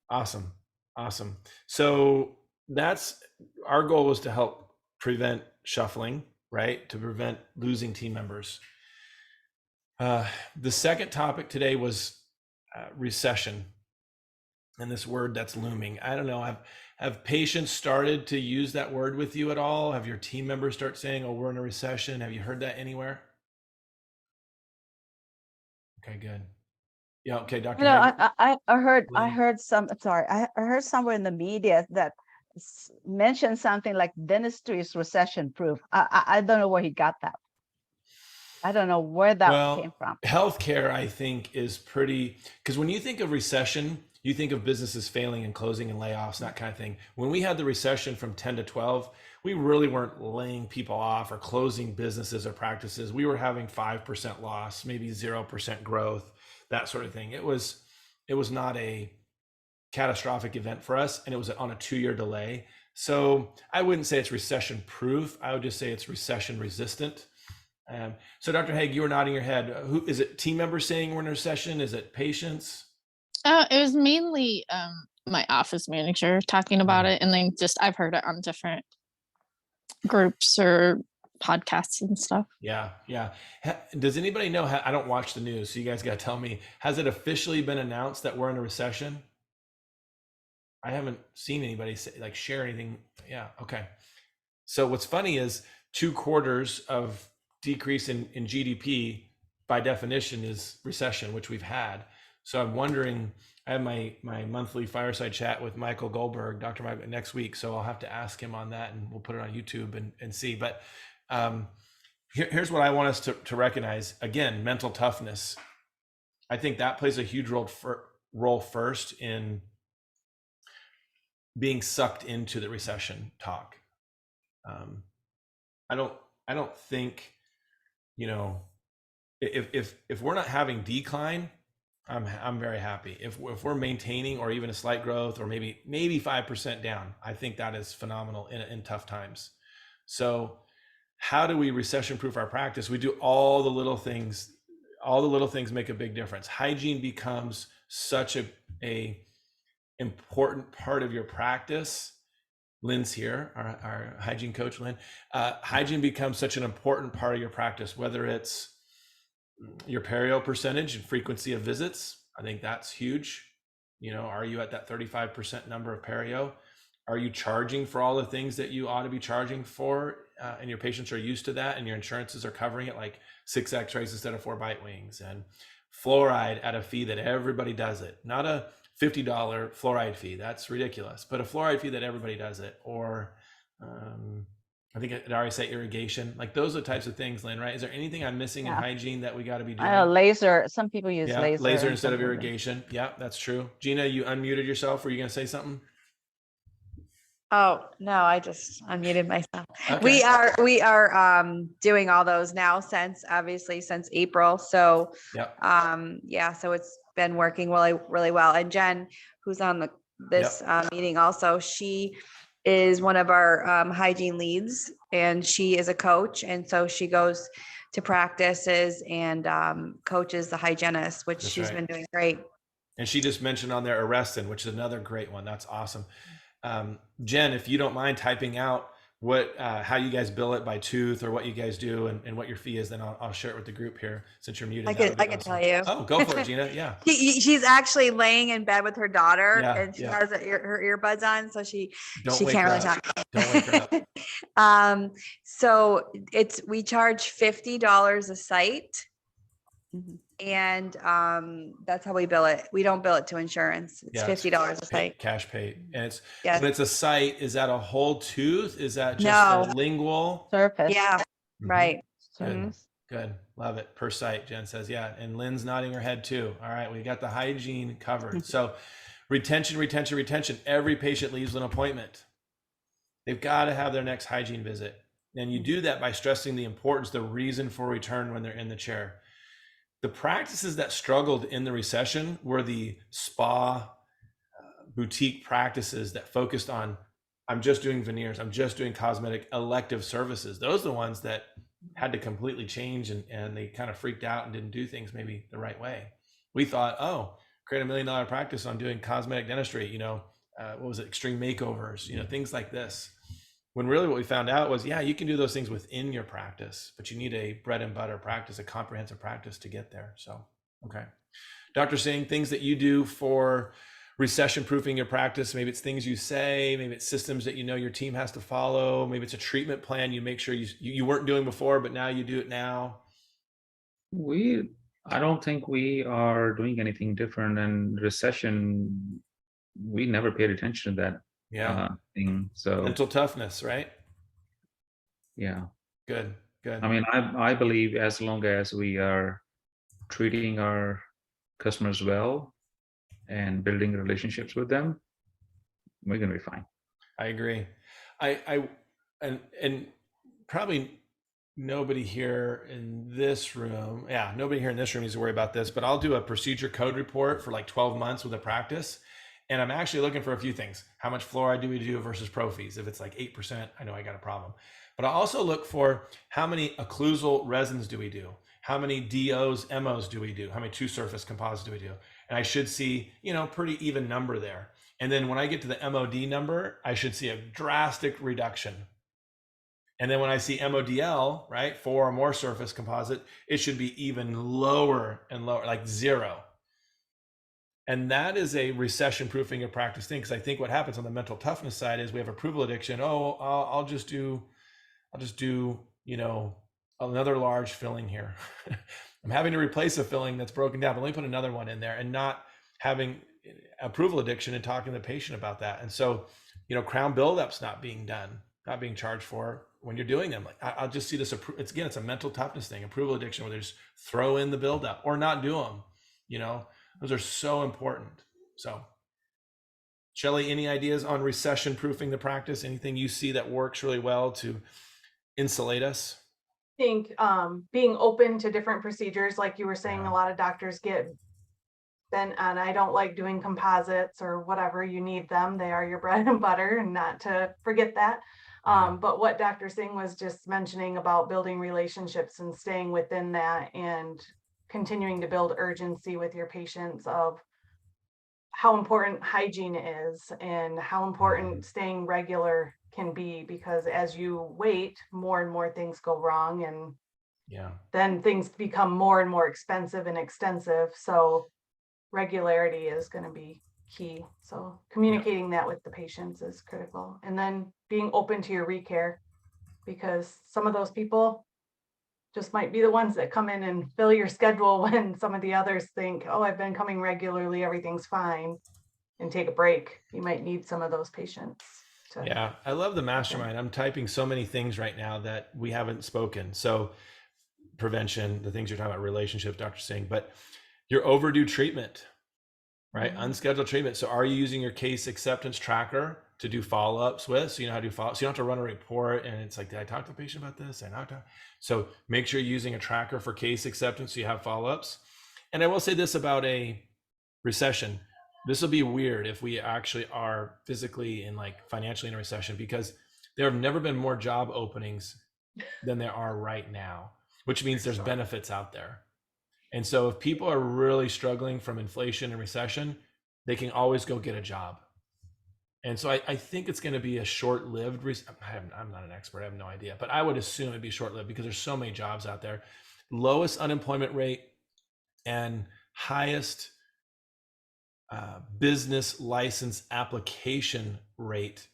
Awesome. Awesome. So that's our goal, was to help prevent shuffling, right? To prevent losing team members. The second topic today was recession, and this word that's looming. I don't know. Have patients started to use that word with you at all? Have your team members start saying, "Oh, we're in a recession"? Have you heard that anywhere? Okay, good. Yeah. Okay, Dr. You know, Haig. I heard I heard somewhere in the media that mentioned something like dentistry is recession proof. I don't know where he got that. I don't know where that came Well, from. healthcare, I think, is pretty, because when you think of recession, you think of businesses failing and closing and layoffs, that kind of thing. When we had the recession from 10 to 12, we really weren't laying people off or closing businesses or practices. We were having 5% loss, maybe 0% growth, that sort of thing. It was not a catastrophic event for us, and it was on a 2-year delay. So I wouldn't say it's recession proof. I would just say it's recession resistant. So Dr. Haig, you were nodding your head. Who is it? Team members saying we're in a recession? Is it patients? It was mainly my office manager talking about it, and then just I've heard it on different groups or podcasts and stuff. Yeah. Does anybody know? I don't watch the news, so you guys got to tell me. Has it officially been announced that we're in a recession? I haven't seen anybody share anything. Yeah. Okay. So what's funny is 2 quarters of decrease in GDP by definition is recession, which we've had. So I'm wondering, I have my monthly fireside chat with Michael Goldberg, Dr. Mike, next week. So I'll have to ask him on that, and we'll put it on YouTube and see. But here's what I want us to recognize. Again, mental toughness. I think that plays a huge role first in being sucked into the recession talk. I don't think, if we're not having decline, I'm very happy. If we're maintaining or even a slight growth, or maybe 5% down, I think that is phenomenal in tough times. So how do we recession proof our practice? We do all the little things. All the little things make a big difference. Hygiene becomes such a important part of your practice. Lynn's here, our hygiene coach, Lynn. Hygiene becomes such an important part of your practice, whether it's your perio percentage and frequency of visits. I think that's huge. Are you at that 35% number of perio? Are you charging for all the things that you ought to be charging for? And your patients are used to that, and your insurances are covering it, like 6 x-rays instead of 4 bite wings, and fluoride at a fee that everybody does it. Not a $50 fluoride fee. That's ridiculous. But a fluoride fee that everybody does it. Or I think it already say irrigation. Like, those are the types of things, Lynn, right? Is there anything I'm missing in hygiene that we got to be doing? Laser. Some people use laser instead of irrigation. Yeah, that's true. Gina, you unmuted yourself. Were you going to say something? Oh, no, I just unmuted myself. Okay. We are doing all those now since April. So Yep. so it's been working really, really well. And Jen, who's on this meeting also, she is one of our hygiene leads, and she is a coach. And so she goes to practices and coaches the hygienist, which she's been doing great. And she just mentioned on there Arrestin, which is another great one. That's awesome. Jen, if you don't mind typing out what how you guys bill it by tooth or what you guys do and what your fee is, then I'll share it with the group here since you're muted. I could tell you. Oh, go for it, Gina. Yeah. She's actually laying in bed with her daughter, Yeah, and she has her earbuds on, so she Don't wake can't her really up. talk. Don't wake her up. So we charge $50 a site, Mhm. and that's how we bill it. We don't bill it to insurance. It's Yeah, $50 a site. Cash paid. And it's Yes. when it's a site, is that a whole tooth? Is that just No. a lingual? Surface. Yeah, Mhm. right. Good. Surface. Good. Love it. Per site, Jen says, yeah. And Lynn's nodding her head too. All right. We got the hygiene covered. So retention. Every patient leaves with an appointment. They've got to have their next hygiene visit. And you do that by stressing the importance, the reason for return when they're in the chair. The practices that struggled in the recession were the spa boutique practices that focused on, I'm just doing veneers, I'm just doing cosmetic elective services. Those are the ones that had to completely change, and they kind of freaked out and didn't do things maybe the right way. We thought, oh, create $1 million practice on doing cosmetic dentistry, what was it, extreme makeovers, things like this. When really what we found out was, yeah, you can do those things within your practice, but you need a bread and butter practice, a comprehensive practice to get there. So, okay. Dr. Singh, things that you do for recession proofing your practice. Maybe it's things you say, maybe it's systems that your team has to follow. Maybe it's a treatment plan you make sure you weren't doing before, but now you do it now. I don't think we are doing anything different. And recession, we never paid attention to that thing. So mental toughness, right? Yeah. Good. I mean, I believe as long as we are treating our customers well and building relationships with them, we're going to be fine. I agree. And probably nobody here in this room. Yeah, nobody here in this room needs to worry about this, but I'll do a procedure code report for like 12 months with a practice. And I'm actually looking for a few things. How much fluoride do we do versus prophies? If it's like 8%, I know I got a problem. But I also look for how many occlusal resins do we do? How many DOs, MOs do we do? How many two surface composites do we do? And I should see, pretty even number there. And then when I get to the MOD number, I should see a drastic reduction. And then when I see MODL, right, 4 or more surface composite, it should be even lower and lower, like 0. And that is a recession proofing your practice thing. Because I think what happens on the mental toughness side is we have approval addiction. Oh, I'll just do, another large filling here. I'm having to replace a filling that's broken down, but let me put another one in there, and not having approval addiction and talking to the patient about that. And so, crown buildups not being done, not being charged for when you're doing them. Like I'll just see this. It's a mental toughness thing, approval addiction, where they just throw in the buildup or not do them. Those are so important. So, Shelley, any ideas on recession proofing the practice? Anything you see that works really well to insulate us? I think being open to different procedures, like you were saying, Yeah. a lot of doctors get bent on, I don't like doing composites or whatever. You need them. They are your bread and butter, and not to forget that. But what Dr. Singh was just mentioning about building relationships and staying within that and continuing to build urgency with your patients of how important hygiene is and how important staying regular can be, because as you wait, more and more things go wrong, and then things become more and more expensive and extensive. So regularity is going to be key. So communicating that with the patients is critical, and then being open to your recare, because some of those people just might be the ones that come in and fill your schedule when some of the others think, oh, I've been coming regularly, everything's fine, and take a break. You might need some of those patients. Yeah, I love the mastermind. I'm typing so many things right now that we haven't spoken. So prevention, the things you're talking about, relationships, Dr. Singh, but your overdue treatment, right? Unscheduled treatment. So are you using your case acceptance tracker to do follow-ups with? So you know how to do follow-ups. So you don't have to run a report and it's like, did I talk to the patient about this? So make sure you're using a tracker for case acceptance so you have follow-ups. And I will say this about a recession. This will be weird if we actually are physically and like financially in a recession, because there have never been more job openings than there are right now, which means there's benefits out there. And so if people are really struggling from inflation and recession, they can always go get a job. And so I think it's going to be a short-lived, I'm not an expert, I have no idea, but I would assume it'd be short-lived because there's so many jobs out there. Lowest unemployment rate and highest business license application rate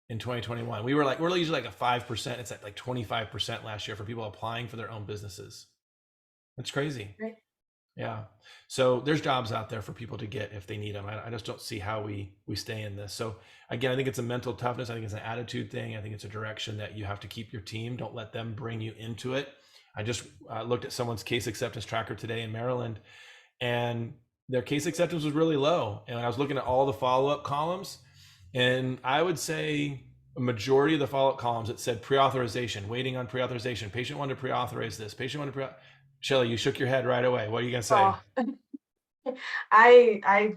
in 2021. We're usually like a 5%. It's at like 25% last year for people applying for their own businesses. That's crazy. Right. Yeah. So there's jobs out there for people to get if they need them. I just don't see how we stay in this. So again, I think it's a mental toughness. I think it's an attitude thing. I think it's a direction that you have to keep your team. Don't let them bring you into it. I just looked at someone's case acceptance tracker today in Maryland, and their case acceptance was really low. And I was looking at all the follow-up columns, and I would say a majority of the follow-up columns, it said pre-authorization, waiting on pre-authorization. Patient wanted to pre-authorize this. Patient wanted to Shelly, you shook your head right away. What are you gonna say? Oh. I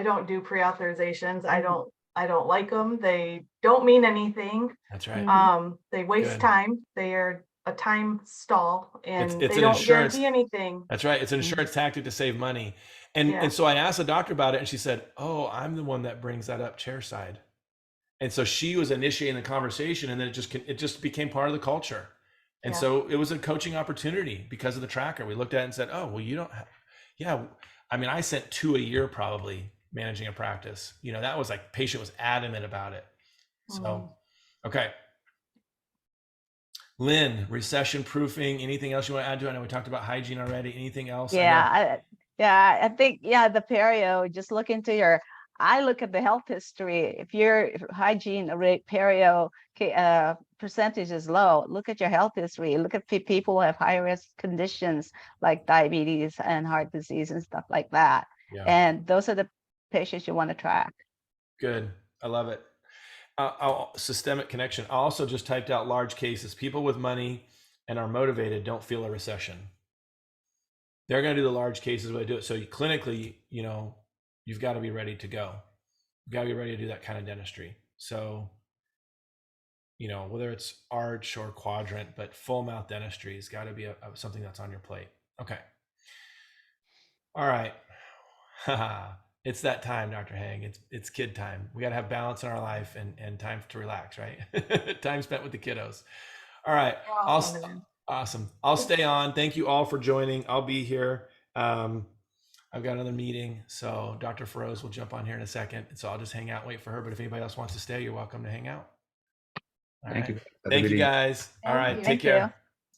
don't do pre-authorizations. I don't like them. They don't mean anything. That's right. They waste Good. time. They are a time stall, and It's they an don't insurance guarantee anything. That's right. It's an insurance tactic to save money. And so I asked the doctor about it, and she said, "Oh, I'm the one that brings that up chairside." And so she was initiating the conversation, and then it just became part of the culture. And so it was a coaching opportunity because of the tracker. We looked at it and said, "Oh, well, you don't have." Yeah, I mean, I sent 2 a year probably managing a practice. That was like patient was adamant about it. So, okay. Lynn, recession proofing, anything else you want to add to it? I know we talked about hygiene already. Anything else? I think, the perio, just look into I look at the health history. If your hygiene rate perio percentage is low, look at your health history. Look at people who have high risk conditions like diabetes and heart disease and stuff like that. Yeah. And those are the patients you want to track. Good. I love it. Systemic connection. I also just typed out large cases. People with money and are motivated don't feel a recession. They're going to do the large cases when they do it. So clinically, you've got to be ready to go. You've got to be ready to do that kind of dentistry. So, whether it's arch or quadrant, but full mouth dentistry has got to be something that's on your plate. Okay. All right. It's that time, Dr. Hang. It's kid time. We got to have balance in our life and time to relax, right? Time spent with the kiddos. All right. Awesome. I'll stay on. Thank you all for joining. I'll be here. I've got another meeting, so Dr. Feroz will jump on here in a second. So I'll just hang out and wait for her. But if anybody else wants to stay, you're welcome to hang out. All Thank right. you. Thank you, guys. All right. Take care.